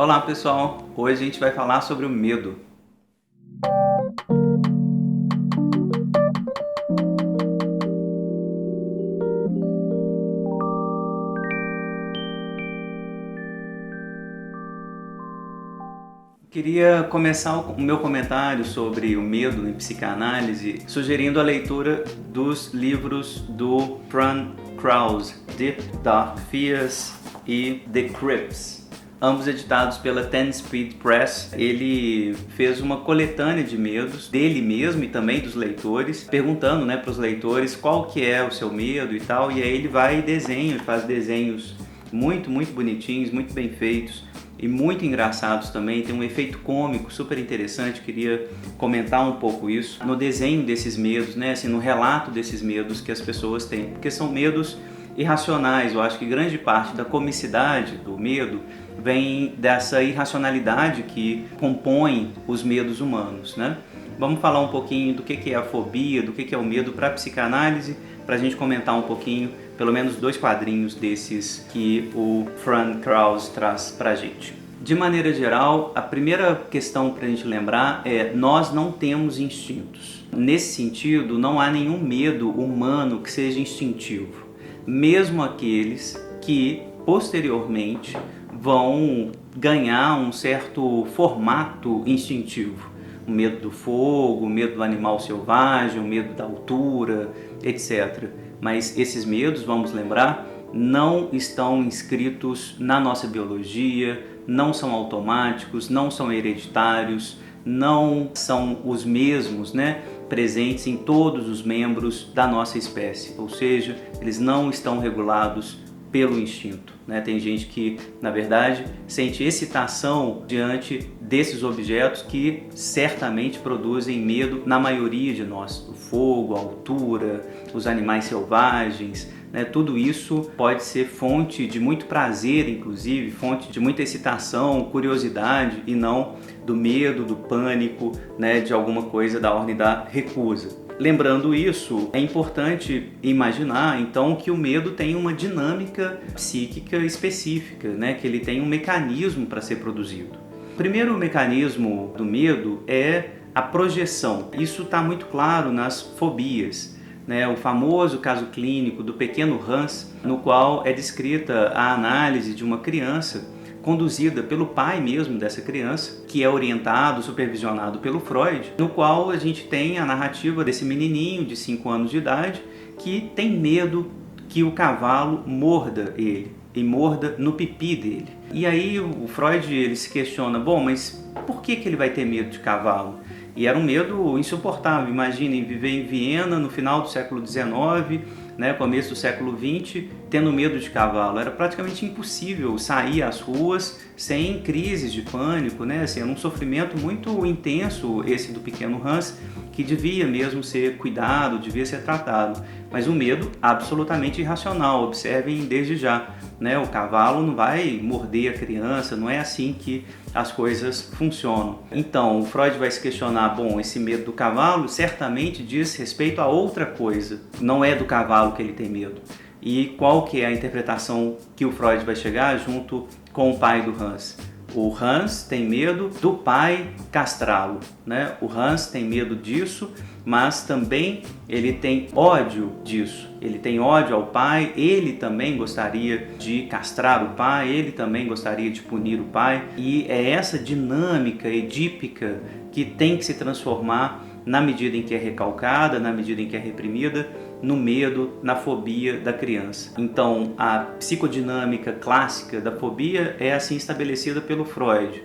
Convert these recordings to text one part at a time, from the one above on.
Olá pessoal, hoje a gente vai falar sobre o medo. Queria começar o meu comentário sobre o medo em psicanálise sugerindo a leitura dos livros do Fran Krause, Deep Dark Fears e The Crypts, ambos editados pela Ten Speed Press. Ele fez uma coletânea de medos dele mesmo e também dos leitores, perguntando para os leitores qual que é o seu medo e tal, e aí ele vai e faz desenhos muito bonitinhos, muito bem feitos e muito engraçados também. Tem um efeito cômico super interessante, queria comentar um pouco isso no desenho desses medos, assim, no relato desses medos que as pessoas têm, porque são medos irracionais. Eu acho que grande parte da comicidade do medo vem dessa irracionalidade que compõe os medos humanos, Vamos falar um pouquinho do que é a fobia, do que é o medo para a psicanálise, para a gente comentar um pouquinho, pelo menos 2 quadrinhos desses que o Fran Krause traz para a gente. De maneira geral, a primeira questão para a gente lembrar é: nós não temos instintos. Nesse sentido, não há nenhum medo humano que seja instintivo, mesmo aqueles que posteriormente vão ganhar um certo formato instintivo. O medo do fogo, o medo do animal selvagem, o medo da altura, etc. Mas esses medos, vamos lembrar, não estão inscritos na nossa biologia, não são automáticos, não são hereditários, não são os mesmos, presentes em todos os membros da nossa espécie. Ou seja, eles não estão regulados pelo instinto. Tem gente que, na verdade, sente excitação diante desses objetos que certamente produzem medo na maioria de nós. O fogo, a altura, os animais selvagens, tudo isso pode ser fonte de muito prazer, inclusive, fonte de muita excitação, curiosidade, e não do medo, do pânico, de alguma coisa da ordem da recusa. Lembrando isso, é importante imaginar então que o medo tem uma dinâmica psíquica específica, que ele tem um mecanismo para ser produzido. O primeiro mecanismo do medo é a projeção. Isso está muito claro nas fobias. O famoso caso clínico do pequeno Hans, no qual é descrita a análise de uma criança conduzida pelo pai mesmo dessa criança, que é orientado, supervisionado pelo Freud, no qual a gente tem a narrativa desse menininho de 5 anos de idade que tem medo que o cavalo morda ele e morda no pipi dele. E aí o Freud ele se questiona, mas por que ele vai ter medo de cavalo? E era um medo insuportável. Imaginem viver em Viena no final do século XIX, começo do século XX, tendo medo de cavalo. Era praticamente impossível sair às ruas sem crises de pânico, Era um sofrimento muito intenso esse do pequeno Hans, que devia mesmo ser cuidado, devia ser tratado. Mas um medo absolutamente irracional. Observem desde já, o cavalo não vai morder a criança, não é assim que as coisas funcionam. Então, o Freud vai se questionar, esse medo do cavalo certamente diz respeito a outra coisa, não é do cavalo que ele tem medo. E qual que é a interpretação que o Freud vai chegar junto com o pai do Hans? O Hans tem medo do pai castrá-lo, O Hans tem medo disso, mas também ele tem ódio disso. Ele tem ódio ao pai, ele também gostaria de castrar o pai, ele também gostaria de punir o pai. E é essa dinâmica edípica que tem que se transformar na medida em que é recalcada, na medida em que é reprimida, no medo, na fobia da criança. Então, a psicodinâmica clássica da fobia é assim estabelecida pelo Freud.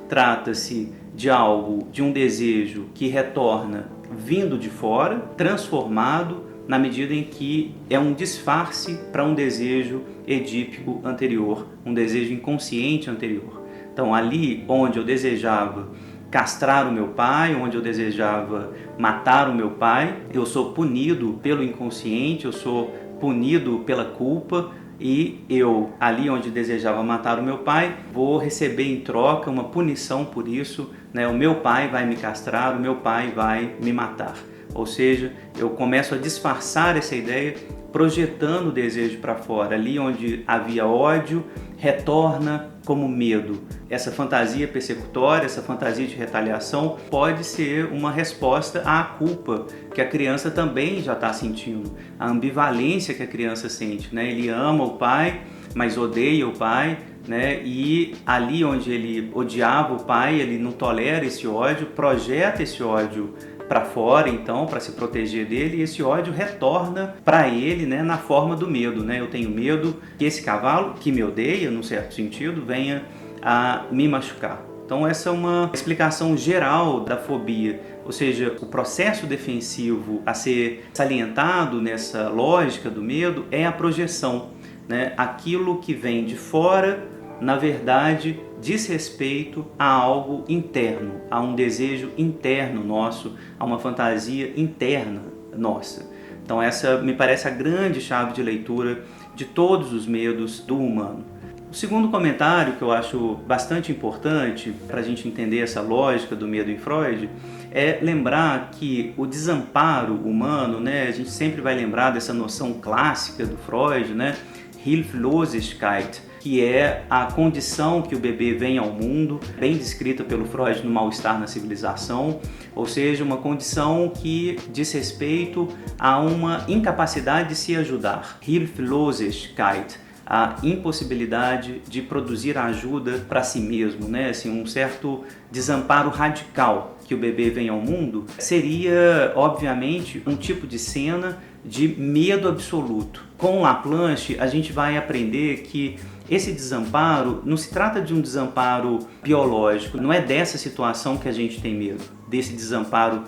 Trata-se de algo, de um desejo que retorna vindo de fora, transformado na medida em que é um disfarce para um desejo edípico anterior, um desejo inconsciente anterior. Então, ali onde eu desejava castrar o meu pai, onde eu desejava matar o meu pai, eu sou punido pelo inconsciente, eu sou punido pela culpa, e eu, ali onde desejava matar o meu pai, vou receber em troca uma punição por isso, O meu pai vai me castrar, o meu pai vai me matar. Ou seja, eu começo a disfarçar essa ideia, projetando o desejo para fora. Ali onde havia ódio, retorna como medo. Essa fantasia persecutória, essa fantasia de retaliação pode ser uma resposta à culpa que a criança também já está sentindo, a ambivalência que a criança sente, né? Ele ama o pai, mas odeia o pai, né? E ali onde ele odiava o pai, ele não tolera esse ódio, projeta esse ódio para fora, então, para se proteger dele, e esse ódio retorna para ele, né, na forma do medo, né? Eu tenho medo que esse cavalo, que me odeia, num certo sentido, venha a me machucar. Então essa é uma explicação geral da fobia, ou seja, o processo defensivo a ser salientado nessa lógica do medo é a projeção, né? Aquilo que vem de fora, na verdade, diz respeito a algo interno, a um desejo interno nosso, a uma fantasia interna nossa. Então essa me parece a grande chave de leitura de todos os medos do humano. O segundo comentário que eu acho bastante importante para a gente entender essa lógica do medo em Freud é lembrar que o desamparo humano, né, a gente sempre vai lembrar dessa noção clássica do Freud, né, Hilflosigkeit, que é a condição que o bebê vem ao mundo, bem descrita pelo Freud no Mal-Estar na Civilização, ou seja, uma condição que diz respeito a uma incapacidade de se ajudar. Hilflosigkeit, a impossibilidade de produzir ajuda para si mesmo, né? Assim, um certo desamparo radical que o bebê vem ao mundo, seria, obviamente, um tipo de cena de medo absoluto. Com Laplanche, a gente vai aprender que esse desamparo não se trata de um desamparo biológico, não é dessa situação que a gente tem medo, desse desamparo,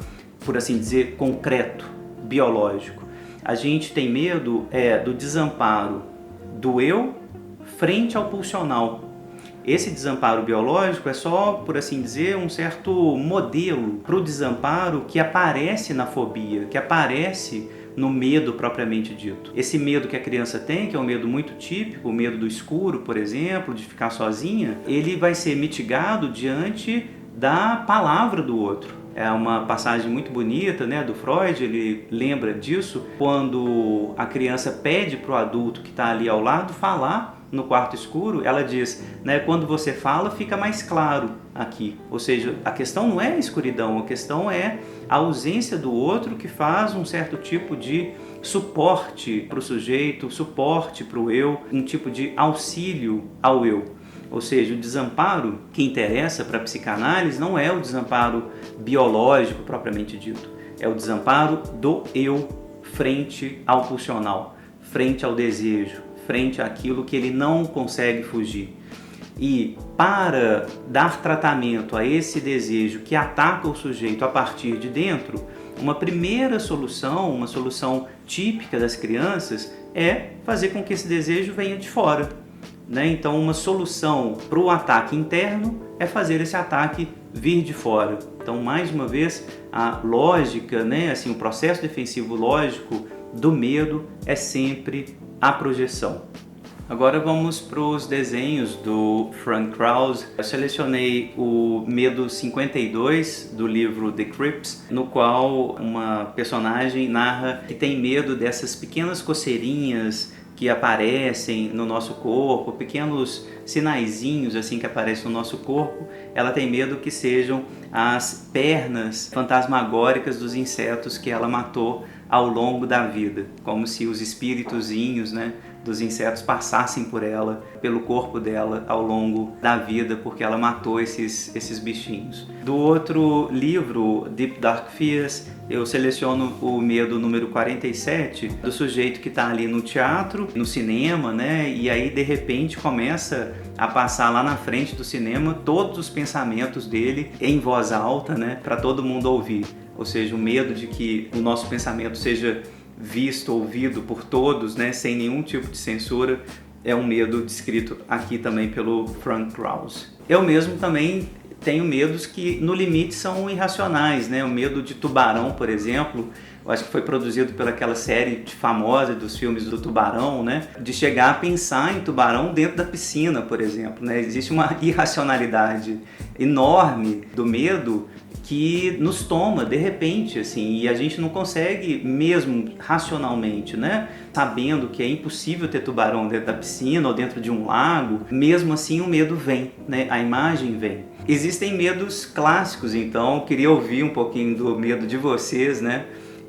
por assim dizer, concreto, biológico. A gente tem medo do desamparo do eu frente ao pulsional. Esse desamparo biológico é só, por assim dizer, um certo modelo para o desamparo que aparece na fobia, que aparece no medo propriamente dito. Esse medo que a criança tem, que é um medo muito típico, o medo do escuro, por exemplo, de ficar sozinha, ele vai ser mitigado diante da palavra do outro. É uma passagem muito bonita, né, do Freud, ele lembra disso, quando a criança pede para o adulto que está ali ao lado falar no quarto escuro, ela diz, né, quando você fala fica mais claro aqui. Ou seja, a questão não é a escuridão, a questão é a ausência do outro que faz um certo tipo de suporte para o sujeito, suporte para o eu, um tipo de auxílio ao eu. Ou seja, o desamparo que interessa para a psicanálise não é o desamparo biológico propriamente dito, é o desamparo do eu frente ao pulsional, frente ao desejo, frente àquilo que ele não consegue fugir. E para dar tratamento a esse desejo que ataca o sujeito a partir de dentro, uma primeira solução, uma solução típica das crianças, é fazer com que esse desejo venha de fora. Então, uma solução para o ataque interno é fazer esse ataque vir de fora. Então, mais uma vez, a lógica, assim, o processo defensivo lógico do medo é sempre a projeção. Agora vamos para os desenhos do Frank Krause. Eu selecionei o Medo 52 do livro The Crypts, no qual uma personagem narra que tem medo dessas pequenas coceirinhas que aparecem no nosso corpo, pequenos sinaizinhos assim que aparecem no nosso corpo. Ela tem medo que sejam as pernas fantasmagóricas dos insetos que ela matou ao longo da vida, como se os espíritozinhos, dos insetos passassem por ela, pelo corpo dela ao longo da vida, porque ela matou esses bichinhos. Do outro livro, Deep Dark Fears, eu seleciono o medo número 47, do sujeito que está ali no teatro, no cinema, e aí de repente começa a passar lá na frente do cinema todos os pensamentos dele em voz alta, para todo mundo ouvir. Ou seja, o medo de que o nosso pensamento seja visto, ouvido por todos, sem nenhum tipo de censura, é um medo descrito aqui também pelo Frank Krause. Eu mesmo também tenho medos que no limite são irracionais, o medo de tubarão, por exemplo, eu acho que foi produzido pelaquela série famosa dos filmes do tubarão, né? De chegar a pensar em tubarão dentro da piscina, por exemplo, né? Existe uma irracionalidade enorme do medo que nos toma de repente, assim, e a gente não consegue mesmo racionalmente, né? Sabendo que é impossível ter tubarão dentro da piscina ou dentro de um lago, mesmo assim o medo vem, né? A imagem vem. Existem medos clássicos, então eu queria ouvir um pouquinho do medo de vocês, né?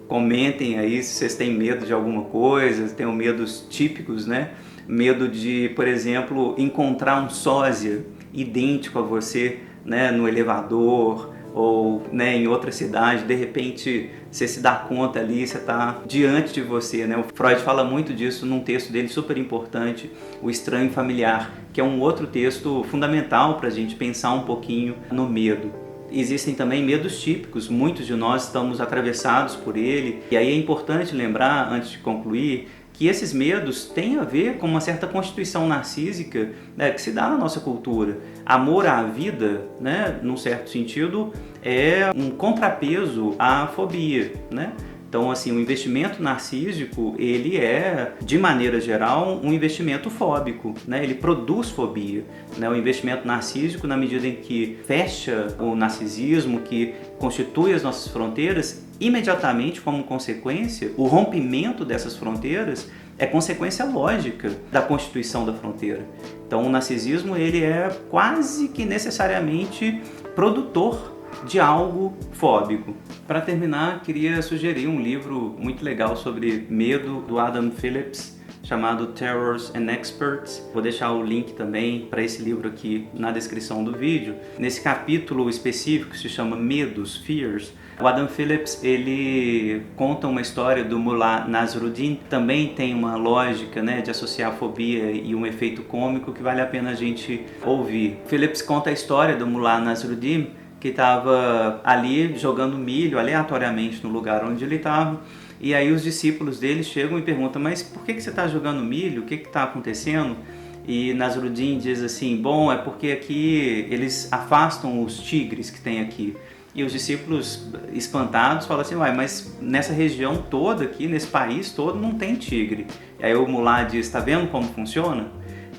Comentem aí se vocês têm medo de alguma coisa, têm medos típicos, né? Medo de, por exemplo, encontrar um sósia idêntico a você, né? No elevador, ou, né, em outra cidade, de repente você se dá conta ali, você está diante de você, né? O Freud fala muito disso num texto dele super importante, O Estranho Familiar, que é um outro texto fundamental para a gente pensar um pouquinho no medo. Existem também medos típicos, muitos de nós estamos atravessados por ele, e aí é importante lembrar, antes de concluir, que esses medos têm a ver com uma certa constituição narcísica, né, que se dá na nossa cultura. Amor à vida, né, num certo sentido, é um contrapeso à fobia, né? Então, assim, o investimento narcísico, ele é, de maneira geral, um investimento fóbico, né? Ele produz fobia, né? O investimento narcísico, na medida em que fecha o narcisismo, que constitui as nossas fronteiras, imediatamente, como consequência, o rompimento dessas fronteiras é consequência lógica da constituição da fronteira. Então, o narcisismo, ele é quase que necessariamente produtor de algo fóbico. Para terminar, queria sugerir um livro muito legal sobre medo do Adam Phillips, chamado Terrors and Experts. Vou deixar o link também para esse livro aqui na descrição do vídeo. Nesse capítulo específico, que se chama Medos, Fears, o Adam Phillips, ele conta uma história do Mullah Nasruddin. Também tem uma lógica, né, de associar a fobia e um efeito cômico que vale a pena a gente ouvir. Phillips conta a história do Mullah Nasruddin, que estava ali jogando milho aleatoriamente no lugar onde ele estava, e aí os discípulos dele chegam e perguntam: mas por que você está jogando milho? O que está acontecendo? E Nasruddin diz assim: bom, é porque aqui eles afastam os tigres que tem aqui. E os discípulos, espantados, falam assim: uai, mas nessa região toda aqui, nesse país todo, não tem tigre. E aí o Mullah diz: está vendo como funciona?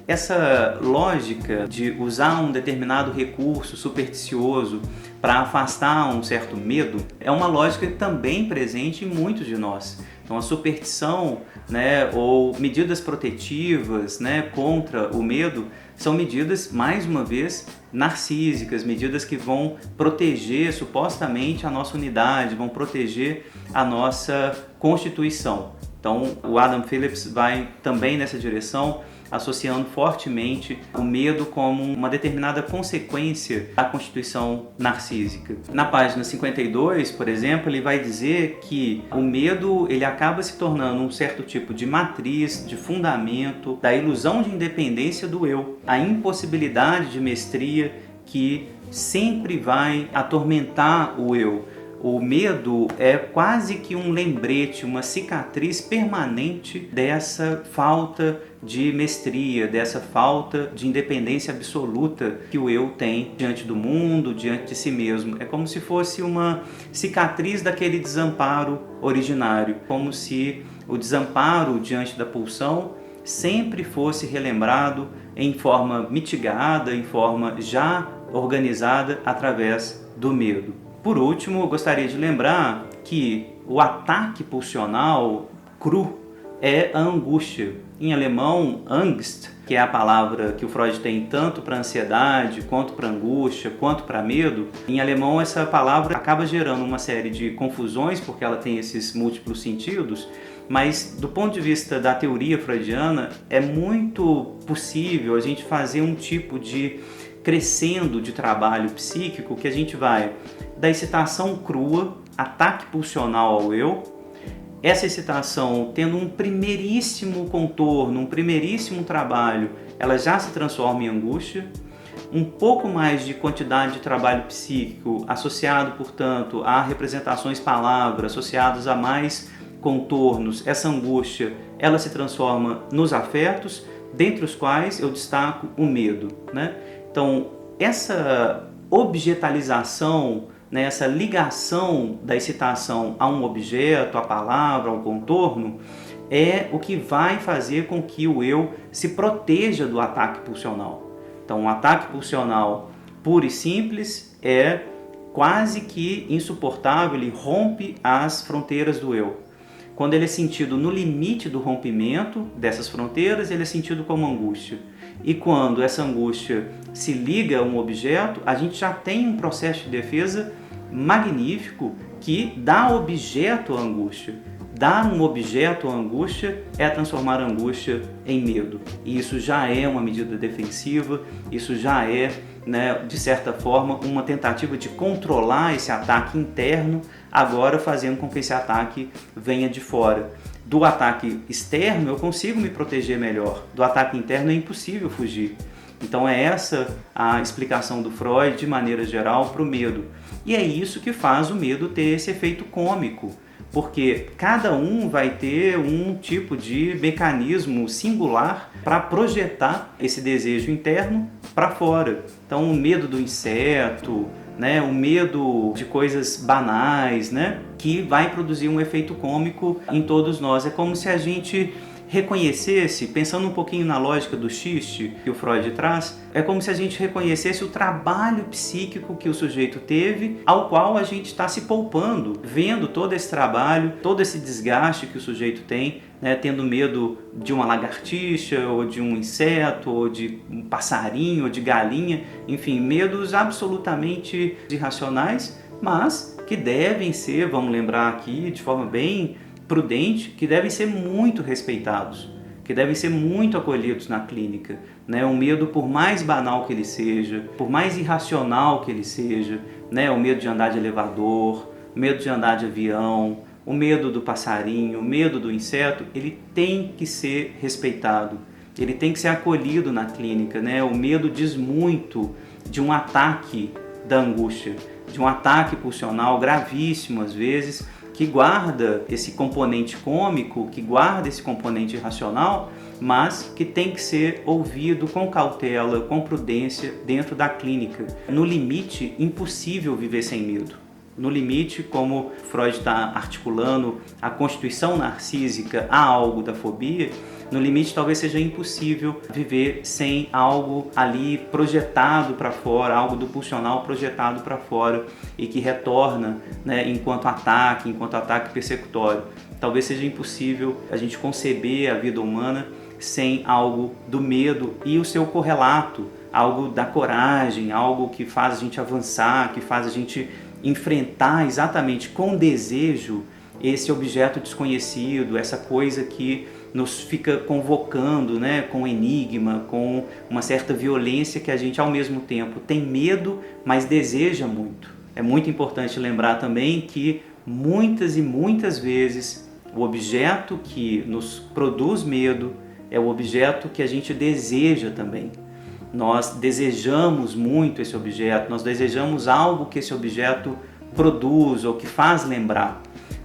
Essa lógica de usar um determinado recurso supersticioso para afastar um certo medo é uma lógica também presente em muitos de nós. Então a superstição, né, ou medidas protetivas, né, contra o medo são medidas, mais uma vez, narcísicas, medidas que vão proteger supostamente a nossa unidade, vão proteger a nossa constituição. Então o Adam Phillips vai também nessa direção, associando fortemente o medo como uma determinada consequência da constituição narcísica. Na página 52, por exemplo, ele vai dizer que o medo ele acaba se tornando um certo tipo de matriz, de fundamento da ilusão de independência do eu, a impossibilidade de mestria que sempre vai atormentar o eu. O medo é quase que um lembrete, uma cicatriz permanente dessa falta de mestria, dessa falta de independência absoluta que o eu tem diante do mundo, diante de si mesmo. É como se fosse uma cicatriz daquele desamparo originário, como se o desamparo diante da pulsão sempre fosse relembrado em forma mitigada, em forma já organizada através do medo. Por último, eu gostaria de lembrar que o ataque pulsional cru é a angústia. Em alemão, Angst, que é a palavra que o Freud tem tanto para ansiedade, quanto para angústia, quanto para medo, em alemão essa palavra acaba gerando uma série de confusões, porque ela tem esses múltiplos sentidos, mas do ponto de vista da teoria freudiana, é muito possível a gente fazer um tipo de crescendo de trabalho psíquico que a gente vai da excitação crua, ataque pulsional ao eu, essa excitação tendo um primeiríssimo contorno, um primeiríssimo trabalho, ela já se transforma em angústia, um pouco mais de quantidade de trabalho psíquico associado, portanto, a representações palavras, associados a mais contornos, essa angústia, ela se transforma nos afetos, dentre os quais eu destaco o medo, né? Então, essa objetalização né, essa ligação da excitação a um objeto, a palavra, ao contorno, é o que vai fazer com que o eu se proteja do ataque pulsional. Então, um ataque pulsional puro e simples é quase que insuportável, ele rompe as fronteiras do eu. Quando ele é sentido no limite do rompimento dessas fronteiras, ele é sentido como angústia. E quando essa angústia se liga a um objeto, a gente já tem um processo de defesa magnífico que dá objeto à angústia. Dar um objeto à angústia é transformar a angústia em medo. E isso já é uma medida defensiva, isso já é, né, de certa forma, uma tentativa de controlar esse ataque interno, agora fazendo com que esse ataque venha de fora. Do ataque externo eu consigo me proteger melhor, do ataque interno é impossível fugir. Então é essa a explicação do Freud, de maneira geral, para o medo. E é isso que faz o medo ter esse efeito cômico, porque cada um vai ter um tipo de mecanismo singular para projetar esse desejo interno para fora. Então o medo do inseto, né, o medo de coisas banais, né, que vai produzir um efeito cômico em todos nós. É como se a gente reconhecesse, pensando um pouquinho na lógica do xiste que o Freud traz, é como se a gente reconhecesse o trabalho psíquico que o sujeito teve, ao qual a gente está se poupando, vendo todo esse trabalho, todo esse desgaste que o sujeito tem, né, tendo medo de uma lagartixa, ou de um inseto, ou de um passarinho, ou de galinha, enfim, medos absolutamente irracionais, mas que devem ser, vamos lembrar aqui de forma bem prudente, que devem ser muito respeitados, que devem ser muito acolhidos na clínica, né? Um medo, por mais banal que ele seja, por mais irracional que ele seja, né? O medo de andar de elevador, o medo de andar de avião, o medo do passarinho, o medo do inseto, ele tem que ser respeitado, ele tem que ser acolhido na clínica, né? O medo diz muito de um ataque da angústia, de um ataque pulsional gravíssimo às vezes, que guarda esse componente cômico, que guarda esse componente irracional, mas que tem que ser ouvido com cautela, com prudência dentro da clínica. No limite, impossível viver sem medo. No limite, como Freud está articulando a constituição narcísica a algo da fobia, no limite talvez seja impossível viver sem algo ali projetado para fora, algo do pulsional projetado para fora e que retorna, né, enquanto ataque persecutório. Talvez seja impossível a gente conceber a vida humana sem algo do medo e o seu correlato, algo da coragem, algo que faz a gente avançar, que faz a gente enfrentar exatamente com desejo esse objeto desconhecido, essa coisa que nos fica convocando, né, com enigma, com uma certa violência que a gente ao mesmo tempo tem medo, mas deseja muito. É muito importante lembrar também que muitas e muitas vezes o objeto que nos produz medo é o objeto que a gente deseja também. Nós desejamos muito esse objeto, nós desejamos algo que esse objeto produz ou que faz lembrar.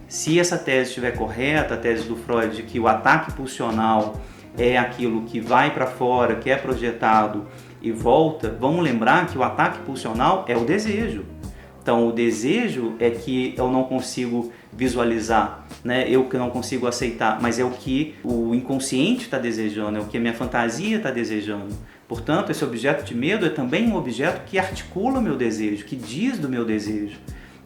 Se essa tese estiver correta, a tese do Freud de que o ataque pulsional é aquilo que vai para fora, que é projetado e volta, vamos lembrar que o ataque pulsional é o desejo. Então o desejo é que eu não consigo visualizar, né? Eu que não consigo aceitar, mas é o que o inconsciente está desejando, é o que a minha fantasia está desejando. Portanto, esse objeto de medo é também um objeto que articula o meu desejo, que diz do meu desejo.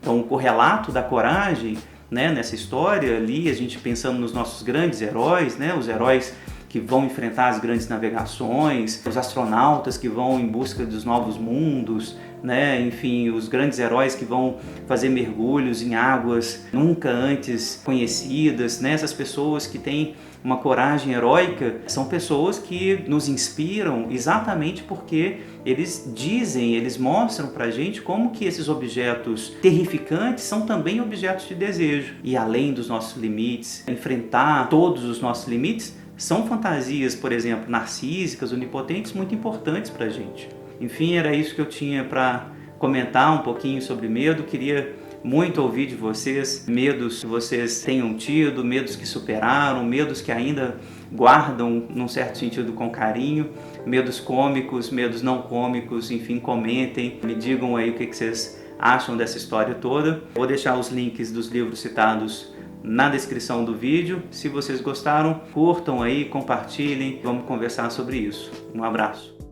Então o correlato da coragem, né, nessa história ali, a gente pensando nos nossos grandes heróis, né, os heróis que vão enfrentar as grandes navegações, os astronautas que vão em busca dos novos mundos, né, enfim, os grandes heróis que vão fazer mergulhos em águas nunca antes conhecidas, né, essas pessoas que têm uma coragem heróica, são pessoas que nos inspiram exatamente porque eles mostram pra gente como que esses objetos terrificantes são também objetos de desejo. E além dos nossos limites, enfrentar todos os nossos limites, são fantasias, por exemplo, narcísicas, onipotentes, muito importantes pra gente. Enfim, era isso que eu tinha para comentar um pouquinho sobre medo. Queria muito ouvir de vocês, medos que vocês tenham tido, medos que superaram, medos que ainda guardam, num certo sentido, com carinho, medos cômicos, medos não cômicos, enfim, comentem, me digam aí o que vocês acham dessa história toda. Vou deixar os links dos livros citados na descrição do vídeo. Se vocês gostaram, curtam aí, compartilhem, vamos conversar sobre isso. Um abraço.